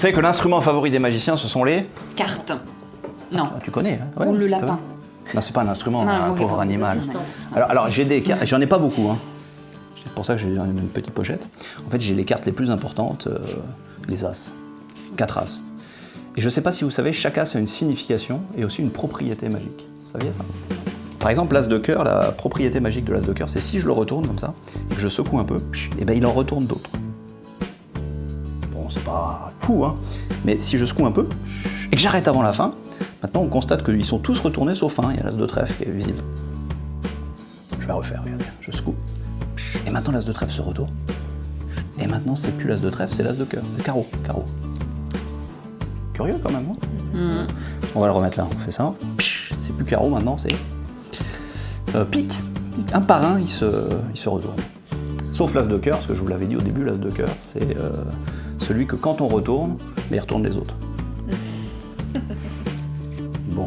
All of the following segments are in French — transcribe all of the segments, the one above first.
Vous savez que l'instrument favori des magiciens, ce sont les... Carte. Non. Ah, tu connais, hein? Ouais, Ou le t'as lapin. vu. Non, c'est pas un instrument, Non, un ok, pauvre pardon. animal. C'est ça. Alors j'ai des cartes, j'en ai pas beaucoup. Hein. C'est pour ça que j'ai une petite pochette. En fait, j'ai les cartes les plus importantes, les As. 4 As. Et je sais pas si vous savez, chaque As a une signification et aussi une propriété magique. Vous saviez ça? Par exemple, l'As de cœur, la propriété magique de l'As de cœur, c'est si je le retourne comme ça, et que je secoue un peu, et ben il en retourne d'autres. Bon, c'est pas fou, hein, mais si je secoue un peu, et que j'arrête avant la fin, maintenant on constate qu'ils sont tous retournés sauf un, il y a l'As de trèfle qui est visible. Je vais refaire, regardez, je secoue. Et maintenant l'As de trèfle se retourne. Et maintenant c'est plus l'As de trèfle, c'est l'As de cœur, le carreau, carreau. Curieux quand même, hein. On va le remettre là, on fait ça. C'est plus carreau maintenant, c'est pique. Un par un, il se retourne. Sauf l'As de cœur, parce que je vous l'avais dit au début, l'As de cœur, c'est celui que quand on retourne, mais il retourne les autres. Bon,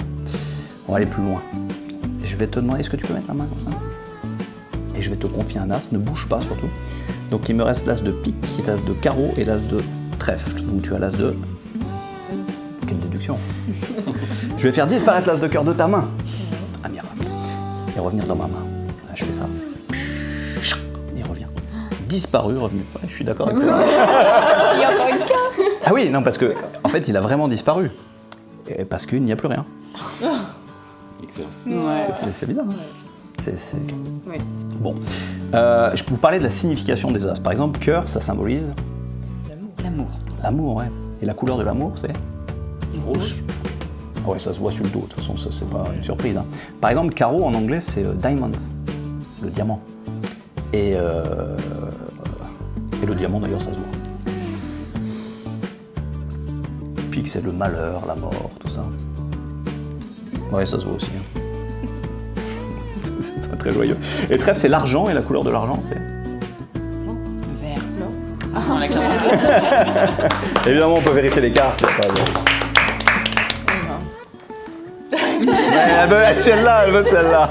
on va aller plus loin. Je vais te demander, est-ce que tu peux mettre la main comme ça? Et je vais te confier un As, ne bouge pas surtout. Donc il me reste l'As de pique, l'As de carreau et l'As de trèfle. Donc tu as l'As de... Quelle déduction. Je vais faire disparaître l'As de cœur de ta main. Ah merde. Et revenir dans ma main. Là, je fais ça. Il revient. Disparu, revenu. Ouais, je suis d'accord avec toi. Il y a encore une carte. Ah oui, non, parce que en fait, il a vraiment disparu. Et parce qu'il n'y a plus rien. Excellent. Ouais. C'est bizarre. Hein. Oui. Bon. Je peux vous parler de la signification des As. Par exemple, cœur, ça symbolise L'amour. l'amour, ouais. Et la couleur de l'amour, c'est... Rouge. Ouais, ça se voit sur le dos, de toute façon, ça c'est pas une surprise. Hein. Par exemple, carreau en anglais, c'est diamonds, le diamant. Et le diamant d'ailleurs, ça se voit. Pique, c'est le malheur, la mort, tout ça. Ouais, ça se voit aussi. Hein. C'est pas très joyeux. Et trèfle, c'est l'argent, et la couleur de l'argent, c'est... Le vert. Non, la carte. Évidemment, on peut vérifier les cartes. Y a pas de- Mais elle veut celle-là, elle veut celle-là.